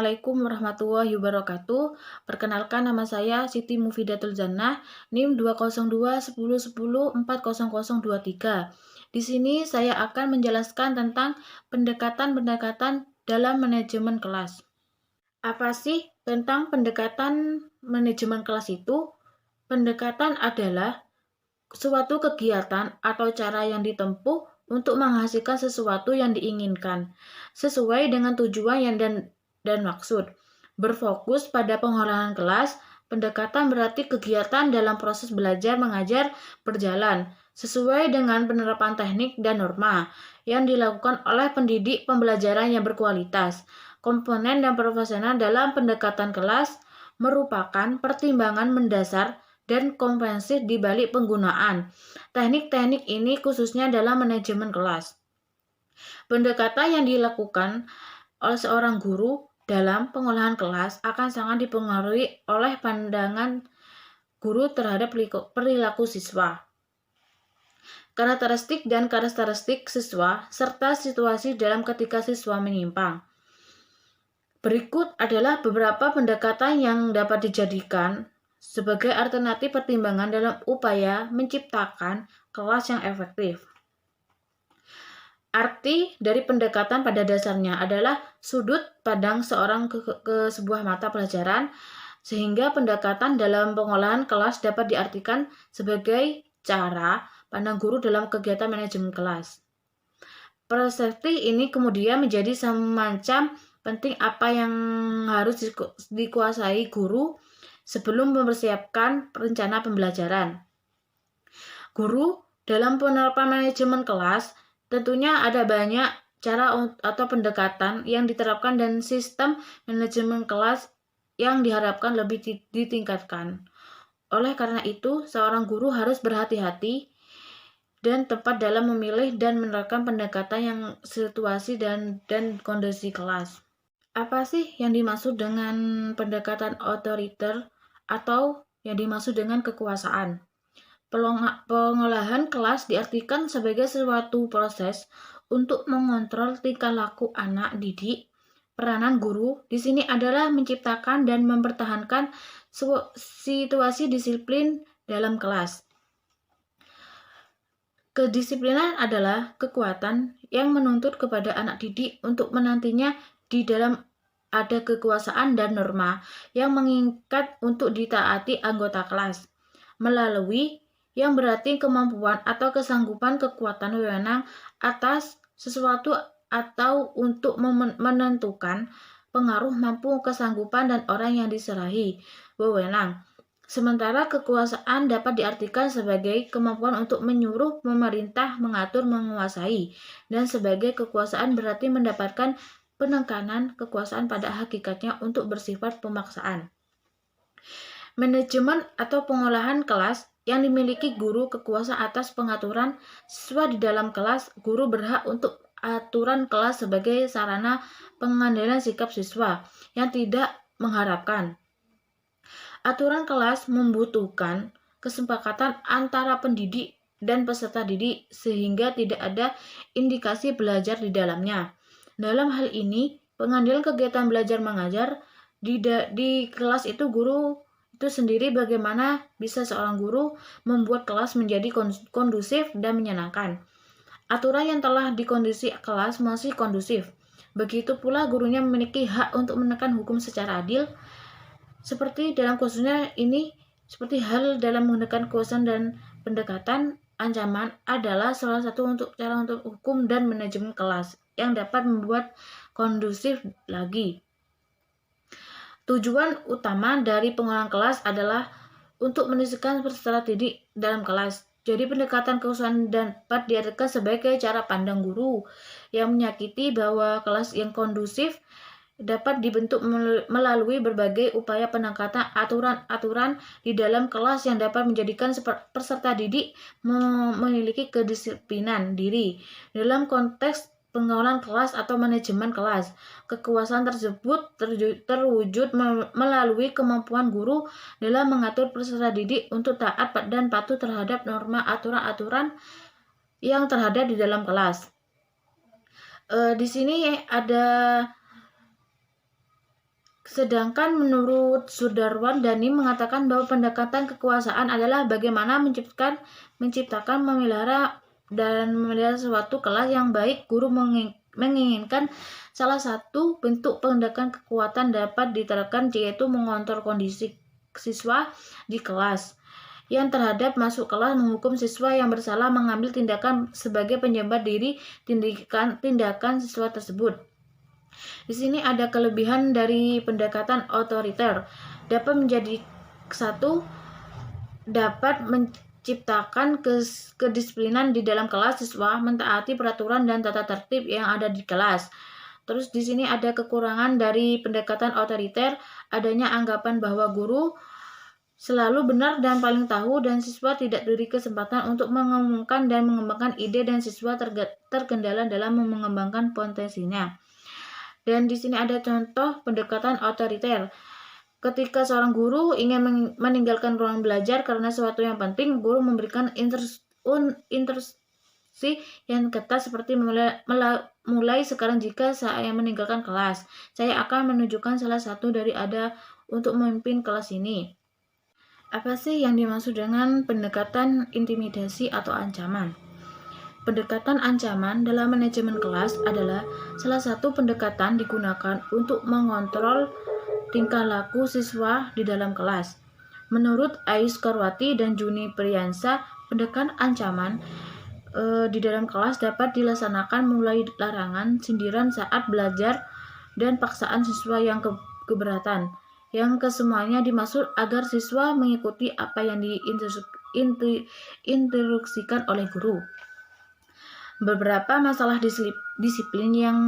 Assalamualaikum warahmatullahi wabarakatuh. Perkenalkan, nama saya Siti Mufidatul Jannah, NIM 202 10 10 40023. Di sini saya akan menjelaskan tentang pendekatan-pendekatan dalam manajemen kelas. Apa sih tentang pendekatan manajemen kelas itu? Pendekatan adalah suatu kegiatan atau cara yang ditempuh untuk menghasilkan sesuatu yang diinginkan, sesuai dengan tujuan dan maksud. Berfokus pada pengolahan kelas, pendekatan berarti kegiatan dalam proses belajar mengajar berjalan sesuai dengan penerapan teknik dan norma yang dilakukan oleh pendidik pembelajaran yang berkualitas. Komponen dan profesional dalam pendekatan kelas merupakan pertimbangan mendasar dan komprehensif di balik penggunaan teknik-teknik ini khususnya dalam manajemen kelas. Pendekatan yang dilakukan oleh seorang guru dalam pengolahan kelas akan sangat dipengaruhi oleh pandangan guru terhadap perilaku siswa, karakteristik dan karakteristik siswa, serta situasi dalam ketika siswa menyimpang. Berikut adalah beberapa pendekatan yang dapat dijadikan sebagai alternatif pertimbangan dalam upaya menciptakan kelas yang efektif. Arti dari pendekatan pada dasarnya adalah sudut pandang seorang ke sebuah mata pelajaran, sehingga pendekatan dalam pengolahan kelas dapat diartikan sebagai cara pandang guru dalam kegiatan manajemen kelas. Persepsi ini kemudian menjadi semacam penting apa yang harus dikuasai guru sebelum mempersiapkan rencana pembelajaran. Guru dalam penerapan manajemen kelas tentunya ada banyak cara atau pendekatan yang diterapkan dan sistem manajemen kelas yang diharapkan lebih ditingkatkan. Oleh karena itu, seorang guru harus berhati-hati dan tepat dalam memilih dan menerapkan pendekatan yang situasi dan kondisi kelas. Apa sih yang dimaksud dengan pendekatan otoriter atau yang dimaksud dengan kekuasaan? Pengolahan kelas diartikan sebagai suatu proses untuk mengontrol tingkah laku anak didik. Peranan guru di sini adalah menciptakan dan mempertahankan situasi disiplin dalam kelas. Kedisiplinan adalah kekuatan yang menuntut kepada anak didik untuk menantinya di dalam ada kekuasaan dan norma yang mengikat untuk ditaati anggota kelas melalui yang berarti kemampuan atau kesanggupan kekuatan wewenang atas sesuatu atau untuk menentukan pengaruh mampu kesanggupan dan orang yang diserahi wewenang. Sementara kekuasaan dapat diartikan sebagai kemampuan untuk menyuruh, memerintah, mengatur, menguasai, dan sebagai kekuasaan berarti mendapatkan penekanan kekuasaan pada hakikatnya untuk bersifat pemaksaan. Manajemen atau pengolahan kelas yang dimiliki guru kekuasaan atas pengaturan siswa di dalam kelas. Guru berhak untuk aturan kelas sebagai sarana pengendalian sikap siswa yang tidak mengharapkan. Aturan kelas membutuhkan kesepakatan antara pendidik dan peserta didik sehingga tidak ada indikasi belajar di dalamnya. Dalam hal ini, pengambilan kegiatan belajar mengajar di kelas itu guru itu sendiri bagaimana bisa seorang guru membuat kelas menjadi kondusif dan menyenangkan. Aturan yang telah dikondisi kelas masih kondusif. Begitu pula gurunya memiliki hak untuk menekan hukum secara adil. Seperti dalam kasusnya ini, seperti hal dalam menggunakan kekuasaan dan pendekatan ancaman adalah salah satu cara untuk hukum dan manajemen kelas yang dapat membuat kondusif lagi. Tujuan utama dari pengolahan kelas adalah untuk menyisihkan peserta didik dalam kelas. Jadi pendekatan kekuasaan dapat diartikan sebagai cara pandang guru yang menyakiti bahwa kelas yang kondusif dapat dibentuk melalui berbagai upaya peningkatan aturan-aturan di dalam kelas yang dapat menjadikan peserta didik memiliki kedisiplinan diri dalam konteks pengolahan kelas atau manajemen kelas. Kekuasaan tersebut terwujud melalui kemampuan guru dalam mengatur peserta didik untuk taat dan patuh terhadap norma aturan-aturan yang terhadap di dalam kelas. Di sini ada Sedangkan menurut Sudarwan Dhani mengatakan bahwa pendekatan kekuasaan adalah bagaimana menciptakan, memelihara suatu kelas yang baik. Guru menginginkan salah satu bentuk pendekatan kekuatan dapat diterapkan, yaitu mengontrol kondisi siswa di kelas yang terhadap masuk kelas, menghukum siswa yang bersalah, mengambil tindakan sebagai penyebab diri tindakan siswa tersebut. Di sini ada kelebihan dari pendekatan otoriter. Dapat menciptakan kedisiplinan di dalam kelas, siswa mentaati peraturan dan tata tertib yang ada di kelas. Terus di sini ada kekurangan dari pendekatan otoriter, adanya anggapan bahwa guru selalu benar dan paling tahu, dan siswa tidak diberi kesempatan untuk mengumumkan dan mengembangkan ide, dan siswa terkendala dalam mengembangkan potensinya. Dan di sini ada contoh pendekatan otoriter. Ketika seorang guru ingin meninggalkan ruang belajar karena sesuatu yang penting, guru memberikan instruksi yang ketat seperti mulai sekarang jika saya meninggalkan kelas, saya akan menunjukkan salah satu dari Anda untuk memimpin kelas ini. Apa sih yang dimaksud dengan pendekatan intimidasi atau ancaman? Pendekatan ancaman dalam manajemen kelas adalah salah satu pendekatan digunakan untuk mengontrol tingkah laku siswa di dalam kelas. Menurut Ais Korwati dan Juni Priyansa, pendekatan ancaman di dalam kelas dapat dilaksanakan mulai larangan, sindiran saat belajar, dan paksaan siswa yang keberatan. Yang kesemuanya dimaksud agar siswa mengikuti apa yang diinstruksikan oleh guru. Beberapa masalah disiplin yang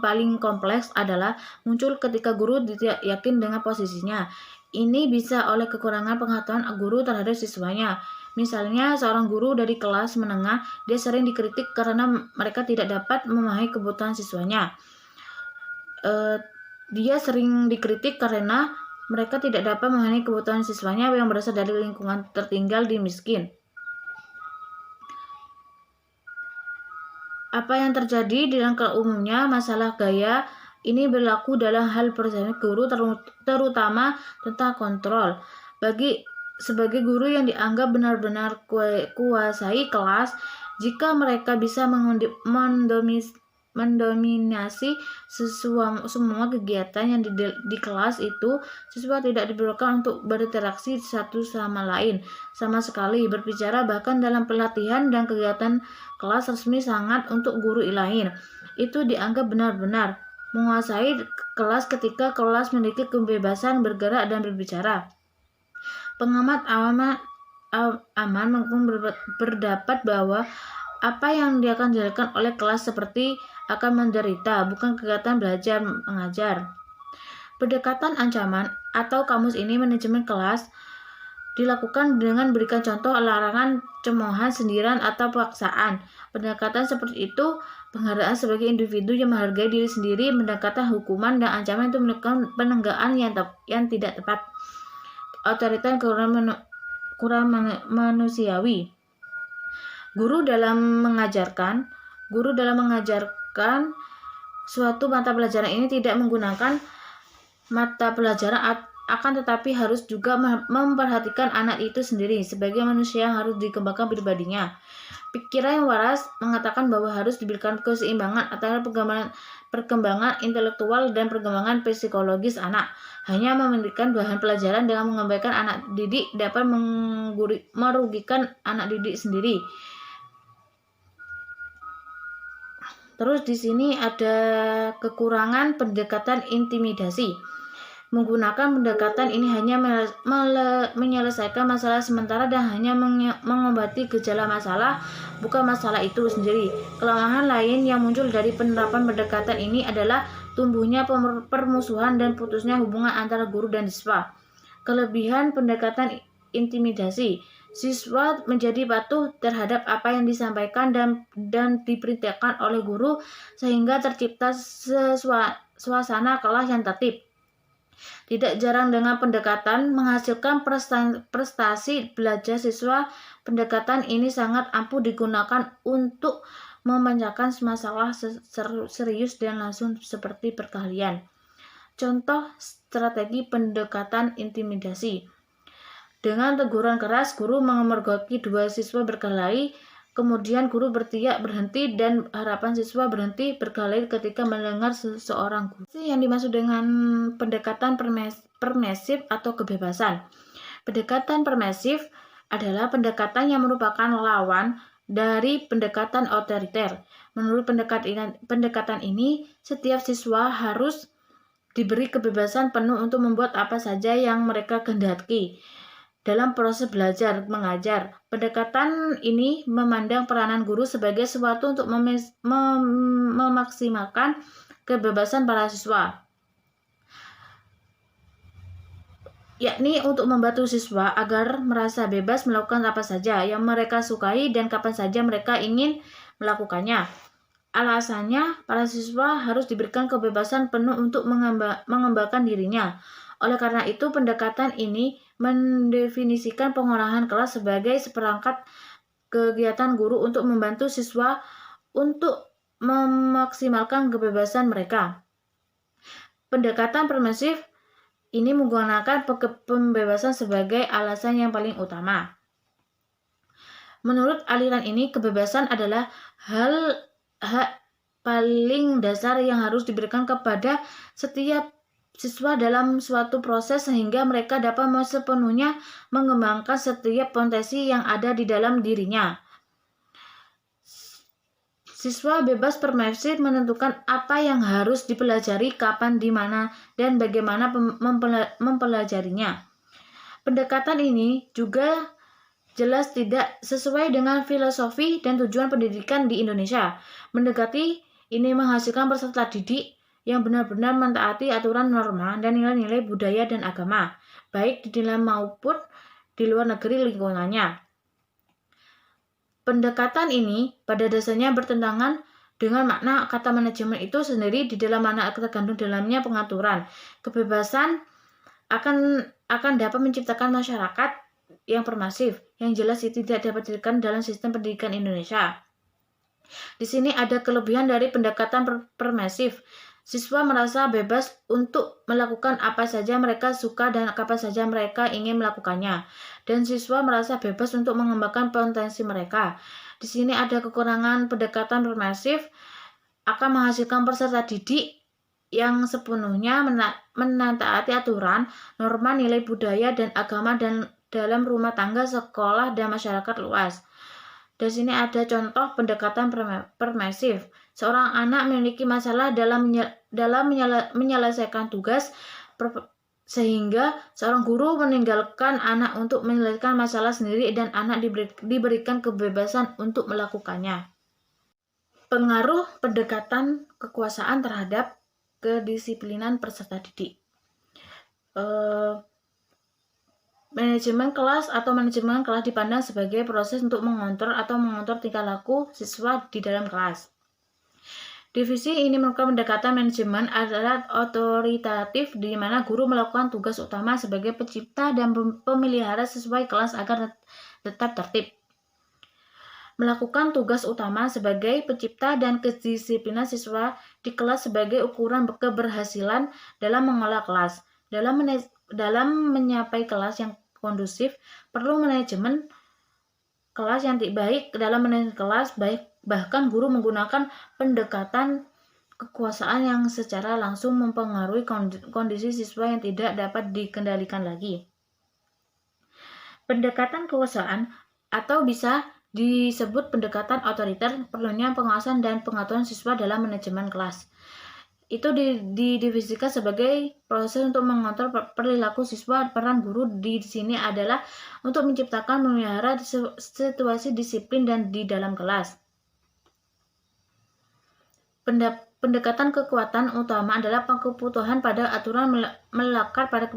paling kompleks adalah muncul ketika guru tidak yakin dengan posisinya. Ini bisa oleh kekurangan pengetahuan guru terhadap siswanya. Misalnya, seorang guru dari kelas menengah, dia sering dikritik karena mereka tidak dapat memahami kebutuhan siswanya. Dia sering dikritik karena mereka tidak dapat memahami kebutuhan siswanya yang berasal dari lingkungan tertinggal di miskin. Apa yang terjadi dengan umumnya masalah gaya ini berlaku dalam hal perjalanan guru, terutama tentang kontrol. Sebagai guru yang dianggap benar-benar kuasai kelas, jika mereka bisa mendominasi semua kegiatan yang di kelas itu, siswa tidak diperbolehkan untuk berinteraksi satu sama lain sama sekali, berbicara, bahkan dalam pelatihan dan kegiatan kelas resmi sangat untuk guru lain. Itu dianggap benar-benar menguasai kelas ketika kelas memiliki kebebasan bergerak dan berbicara. Pengamat aman berpendapat bahwa apa yang akan dilakukan oleh kelas seperti akan menderita, bukan kegiatan belajar mengajar. Pendekatan ancaman atau kamus ini manajemen kelas dilakukan dengan berikan contoh, larangan, cemoohan, sindiran, atau paksaan. Pendekatan seperti itu penghargaan sebagai individu yang menghargai diri sendiri. Pendekatan hukuman dan ancaman itu melakukan penenggaan yang tidak tepat. Otoriter kurang manusiawi. Guru dalam mengajarkan suatu mata pelajaran ini tidak menggunakan mata pelajaran, akan tetapi harus juga memperhatikan anak itu sendiri sebagai manusia yang harus dikembangkan pribadinya. Pikiran yang waras mengatakan bahwa harus diberikan keseimbangan antara perkembangan intelektual dan perkembangan psikologis anak. Hanya memberikan bahan pelajaran dengan mengabaikan anak didik dapat merugikan anak didik sendiri. Terus di sini ada kekurangan pendekatan intimidasi. Menggunakan pendekatan ini hanya menyelesaikan masalah sementara dan hanya mengobati gejala masalah, bukan masalah itu sendiri. Kelemahan lain yang muncul dari penerapan pendekatan ini adalah tumbuhnya permusuhan dan putusnya hubungan antara guru dan siswa. Kelebihan pendekatan intimidasi: siswa menjadi patuh terhadap apa yang disampaikan dan diperintahkan oleh guru, sehingga tercipta suasana kelas yang tertib. Tidak jarang dengan pendekatan menghasilkan prestasi belajar siswa. Pendekatan ini sangat ampuh digunakan untuk memecahkan masalah serius dan langsung seperti perkelahian. contoh strategi pendekatan intimidasi. Dengan teguran keras, guru memergoki dua siswa berkelahi. Kemudian guru berteriak berhenti dan harapan siswa berhenti berkelahi ketika mendengar seseorang guru. Yang dimaksud dengan pendekatan permisif atau kebebasan. Pendekatan permisif adalah pendekatan yang merupakan lawan dari pendekatan otoriter. Menurut pendekatan ini, setiap siswa harus diberi kebebasan penuh untuk membuat apa saja yang mereka kehendaki dalam proses belajar mengajar. Pendekatan ini memandang peranan guru sebagai sesuatu untuk memaksimalkan kebebasan para siswa, yakni untuk membantu siswa agar merasa bebas melakukan apa saja yang mereka sukai dan kapan saja mereka ingin melakukannya. Alasannya, para siswa harus diberikan kebebasan penuh untuk mengembangkan dirinya. Oleh karena itu, pendekatan ini mendefinisikan pengolahan kelas sebagai seperangkat kegiatan guru untuk membantu siswa untuk memaksimalkan kebebasan mereka. Pendekatan permisif ini menggunakan pembebasan sebagai alasan yang paling utama. Menurut aliran ini, kebebasan adalah hak paling dasar yang harus diberikan kepada setiap siswa dalam suatu proses sehingga mereka dapat sepenuhnya mengembangkan setiap potensi yang ada di dalam dirinya. Siswa bebas permisif menentukan apa yang harus dipelajari, kapan, di mana, dan bagaimana mempelajarinya. Pendekatan ini juga jelas tidak sesuai dengan filosofi dan tujuan pendidikan di Indonesia. Mendekati ini menghasilkan peserta didik yang benar-benar mentaati aturan norma dan nilai-nilai budaya dan agama, baik di dalam maupun di luar negeri lingkungannya. Pendekatan ini pada dasarnya bertentangan dengan makna kata manajemen itu sendiri. Di dalam mana terkandung dalamnya pengaturan. Kebebasan akan dapat menciptakan masyarakat yang permisif, yang jelas tidak dapat diterapkan dalam sistem pendidikan Indonesia. Di sini ada kelebihan dari pendekatan permisif. Siswa merasa bebas untuk melakukan apa saja mereka suka dan kapan saja mereka ingin melakukannya. Dan siswa merasa bebas untuk mengembangkan potensi mereka. Di sini ada kekurangan pendekatan permisif akan menghasilkan peserta didik yang sepenuhnya menaati aturan, norma, nilai budaya dan agama dan dalam rumah tangga, sekolah, dan masyarakat luas. Di sini ada contoh pendekatan permisif. Seorang anak memiliki masalah dalam menyelesaikan tugas, sehingga seorang guru meninggalkan anak untuk menyelesaikan masalah sendiri dan anak diberikan kebebasan untuk melakukannya. Pengaruh pendekatan kekuasaan terhadap kedisiplinan peserta didik. Manajemen kelas atau manajemen kelas dipandang sebagai proses untuk mengontrol tingkah laku siswa di dalam kelas. Divisi ini merupakan pendekatan manajemen adalah otoritatif, di mana guru melakukan tugas utama sebagai pencipta dan pemelihara sesuai kelas agar tetap tertib. Melakukan tugas utama sebagai pencipta dan kedisiplinan siswa di kelas sebagai ukuran keberhasilan dalam mengelola kelas. Dalam menyapai kelas yang kondusif, perlu manajemen kelas yang baik. Dalam manajemen kelas baik, bahkan guru menggunakan pendekatan kekuasaan yang secara langsung mempengaruhi kondisi siswa yang tidak dapat dikendalikan lagi. Pendekatan kekuasaan atau bisa disebut pendekatan otoriter, perlunya pengawasan dan pengaturan siswa dalam manajemen kelas. Itu didivisikan sebagai proses untuk mengontrol perilaku siswa. Peran guru di sini adalah untuk menciptakan memelihara situasi disiplin dan di dalam kelas. Pendekatan kekuatan utama adalah kebutuhan pada aturan melekat pada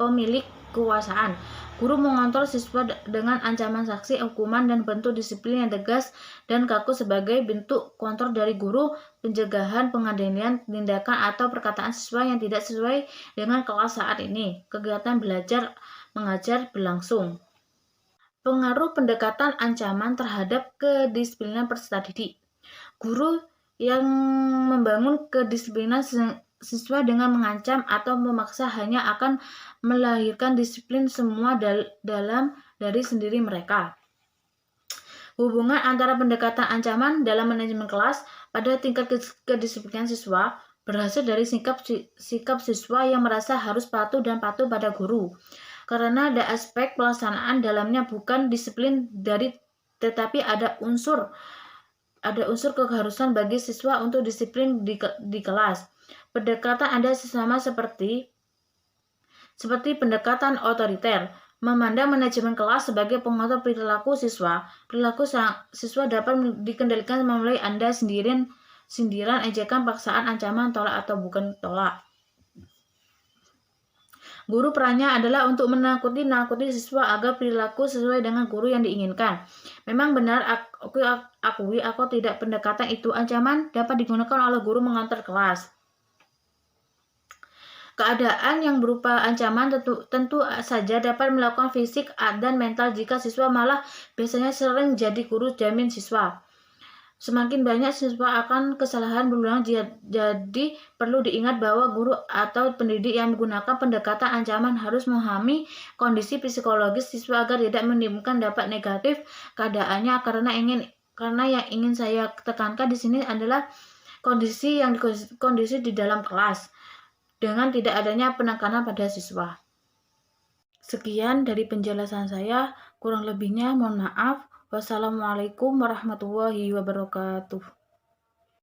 pemilik kekuasaan. Guru mengontrol siswa dengan ancaman sanksi, hukuman, dan bentuk disiplin yang tegas dan kaku sebagai bentuk kontrol dari guru, pencegahan, pengendalian tindakan atau perkataan siswa yang tidak sesuai dengan kelas saat ini. Kegiatan belajar mengajar berlangsung. Pengaruh pendekatan ancaman terhadap kedisiplinan peserta didik. Guru yang membangun kedisiplinan siswa dengan mengancam atau memaksa hanya akan melahirkan disiplin semua dalam dari sendiri mereka. Hubungan antara pendekatan ancaman dalam manajemen kelas pada tingkat kedisiplinan siswa berhasil dari sikap siswa yang merasa harus patuh pada guru. Karena ada aspek pelaksanaan dalamnya bukan disiplin tetapi ada unsur keharusan bagi siswa untuk disiplin di kelas. Pendekatan ada sesama seperti pendekatan otoriter, memandang manajemen kelas sebagai pengatur perilaku siswa. Perilaku siswa dapat dikendalikan melalui Anda sindiran, ejekan, paksaan, ancaman, tolak atau bukan tolak. Guru perannya adalah untuk menakuti siswa agar perilaku sesuai dengan guru yang diinginkan. Memang benar, aku tidak pendekatan itu ancaman dapat digunakan oleh guru mengantar kelas. Keadaan yang berupa ancaman tentu saja dapat melakukan fisik dan mental jika siswa malah biasanya sering jadi guru jamin siswa. Semakin banyak siswa akan kesalahan berulang, jadi perlu diingat bahwa guru atau pendidik yang menggunakan pendekatan ancaman harus memahami kondisi psikologis siswa agar tidak menimbulkan dampak negatif keadaannya. Karena yang ingin saya tekankan di sini adalah kondisi di dalam kelas dengan tidak adanya penekanan pada siswa. Sekian dari penjelasan saya, kurang lebihnya mohon maaf. Wassalamualaikum warahmatullahi wabarakatuh.